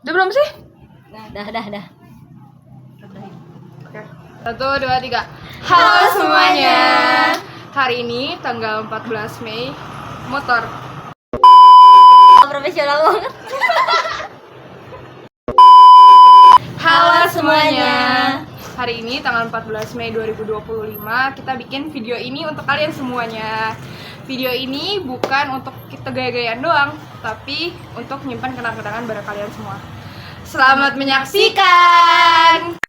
Udah belum sih? Dah. Oke. 1, 2, 3. Halo semuanya. Hari ini tanggal 14 Mei. Motor. Profesional banget. Halo semuanya. Hari ini tanggal 14 Mei 2025 kita bikin video ini untuk kalian semuanya. Video ini bukan untuk kita gaya-gayaan doang, tapi untuk menyimpan kenang-kenangan bareng kalian semua. Selamat menyaksikan.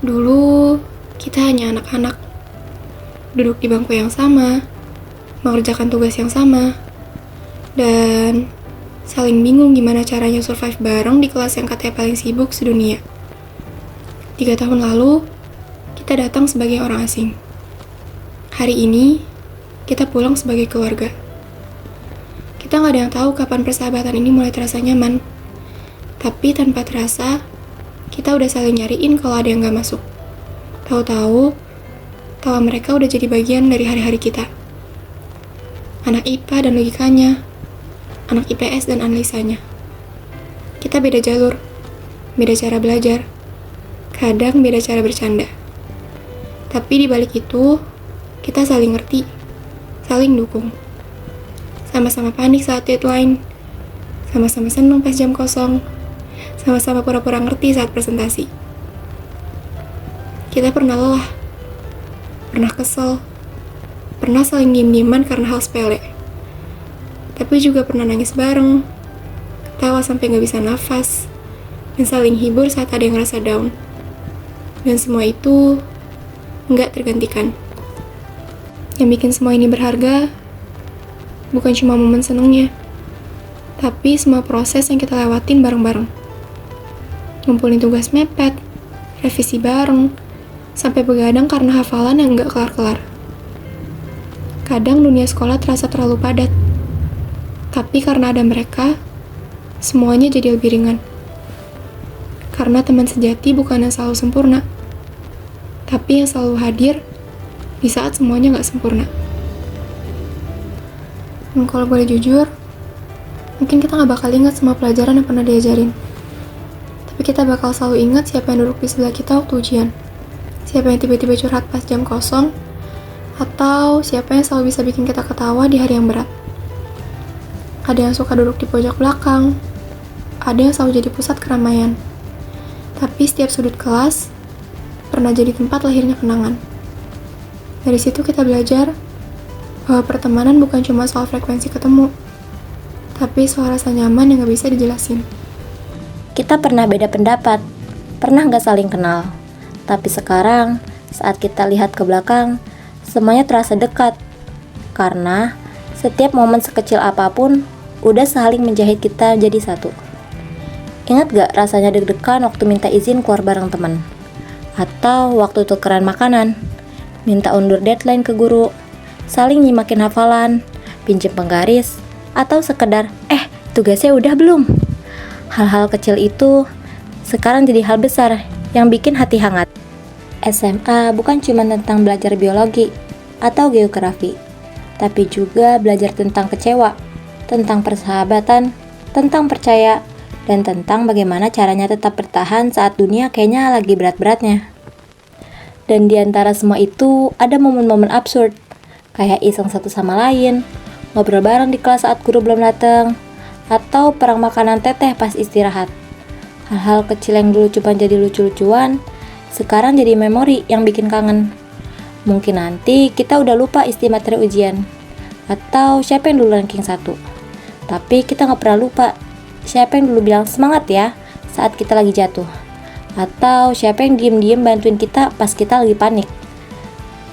Dulu kita hanya anak-anak, duduk di bangku yang sama, mengerjakan tugas yang sama, dan saling bingung gimana caranya survive bareng di kelas yang katanya paling sibuk sedunia. 3 tahun lalu, kita datang sebagai orang asing. Hari ini, kita pulang sebagai keluarga. Kita nggak ada yang tahu kapan persahabatan ini mulai terasa nyaman. Tapi tanpa terasa, kita udah saling nyariin kalau ada yang nggak masuk. Tahu-tahu, tawa mereka udah jadi bagian dari hari-hari kita. Anak IPA dan logikanya, anak IPS dan analisanya. Kita beda jalur, beda cara belajar, kadang beda cara bercanda. Tapi di balik itu, kita saling ngerti, saling dukung. Sama-sama panik saat deadline, sama-sama seneng pas jam kosong, sama-sama pura-pura ngerti saat presentasi. Kita pernah lelah, pernah kesel, pernah saling diem-dieman karena hal sepele. Tapi juga pernah nangis bareng, ketawa sampai gak bisa nafas, dan saling hibur saat ada yang ngerasa down. Dan semua itu nggak tergantikan. Yang bikin semua ini berharga bukan cuma momen senengnya, tapi semua proses yang kita lewatin bareng-bareng. Ngumpulin tugas mepet, revisi bareng, sampai begadang karena hafalan yang nggak kelar-kelar. Kadang dunia sekolah terasa terlalu padat, tapi karena ada mereka, semuanya jadi lebih ringan. Karena teman sejati bukan yang selalu sempurna, tapi yang selalu hadir di saat semuanya nggak sempurna. Dan kalau boleh jujur, mungkin kita nggak bakal ingat semua pelajaran yang pernah diajarin. Tapi kita bakal selalu ingat siapa yang duduk di sebelah kita waktu ujian, siapa yang tiba-tiba curhat pas jam kosong, atau siapa yang selalu bisa bikin kita ketawa di hari yang berat. Ada yang suka duduk di pojok belakang, ada yang selalu jadi pusat keramaian. Tapi setiap sudut kelas pernah jadi tempat lahirnya kenangan. Dari situ kita belajar bahwa pertemanan bukan cuma soal frekuensi ketemu, tapi soal rasa nyaman yang gak bisa dijelasin. Kita pernah beda pendapat, pernah gak saling kenal. Tapi sekarang, saat kita lihat ke belakang, semuanya terasa dekat. Karena setiap momen sekecil apapun, udah saling menjahit kita jadi satu. Ingat gak rasanya deg-degan waktu minta izin keluar bareng teman? Atau waktu tukeran makanan? Minta undur deadline ke guru? Saling nyimakin hafalan? Pinjem penggaris? Atau sekedar, tugasnya udah belum? Hal-hal kecil itu sekarang jadi hal besar yang bikin hati hangat. SMA bukan cuma tentang belajar biologi atau geografi, tapi juga belajar tentang kecewa, tentang persahabatan, tentang percaya, dan tentang bagaimana caranya tetap bertahan saat dunia kayaknya lagi berat-beratnya. Dan di antara semua itu ada momen-momen absurd, kayak iseng satu sama lain, ngobrol bareng di kelas saat guru belum datang, atau perang makanan teteh pas istirahat. Hal-hal kecil yang dulu cuma jadi lucu-lucuan, sekarang jadi memori yang bikin kangen. Mungkin nanti kita udah lupa isi materi ujian, atau siapa yang dulu ranking 1. Tapi kita gak pernah lupa siapa yang dulu bilang semangat ya saat kita lagi jatuh, atau siapa yang diem-diem bantuin kita pas kita lagi panik.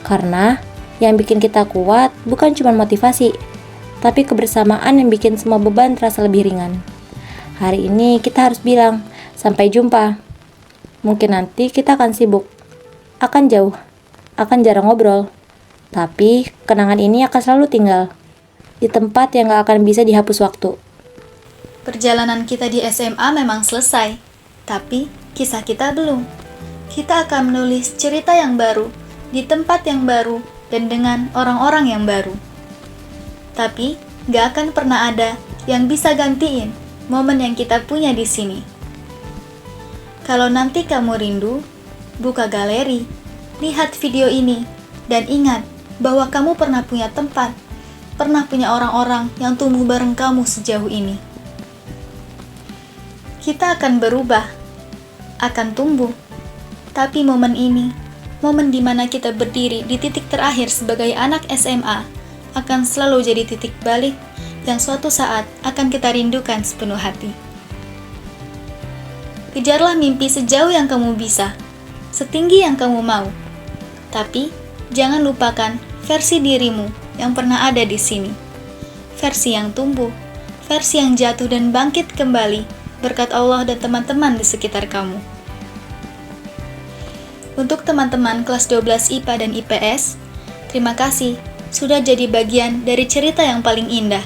Karena yang bikin kita kuat bukan cuma motivasi, tapi kebersamaan yang bikin semua beban terasa lebih ringan. Hari ini kita harus bilang sampai jumpa. Mungkin nanti kita akan sibuk, akan jauh, akan jarang ngobrol, tapi kenangan ini akan selalu tinggal di tempat yang gak akan bisa dihapus waktu. Perjalanan kita di SMA memang selesai, tapi kisah kita belum. Kita akan menulis cerita yang baru, di tempat yang baru, dan dengan orang-orang yang baru. Tapi, gak akan pernah ada yang bisa gantiin momen yang kita punya di sini. Kalau nanti kamu rindu, buka galeri, lihat video ini, dan ingat bahwa kamu pernah punya tempat, pernah punya orang-orang yang tumbuh bareng kamu sejauh ini. Kita akan berubah, akan tumbuh, tapi momen ini, momen di mana kita berdiri di titik terakhir sebagai anak SMA, akan selalu jadi titik balik yang suatu saat akan kita rindukan sepenuh hati. Kejarlah mimpi sejauh yang kamu bisa, setinggi yang kamu mau. Tapi, jangan lupakan versi dirimu yang pernah ada di sini. Versi yang tumbuh, versi yang jatuh dan bangkit kembali berkat Allah dan teman-teman di sekitar kamu. Untuk teman-teman kelas 12 IPA dan IPS, terima kasih sudah jadi bagian dari cerita yang paling indah.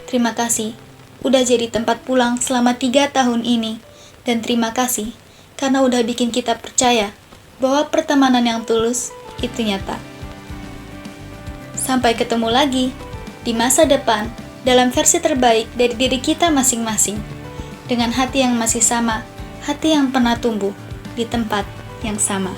Terima kasih udah jadi tempat pulang selama 3 tahun ini. Dan terima kasih karena udah bikin kita percaya bahwa pertemanan yang tulus itu nyata. Sampai ketemu lagi di masa depan dalam versi terbaik dari diri kita masing-masing. Dengan hati yang masih sama, hati yang pernah tumbuh di tempat yang sama.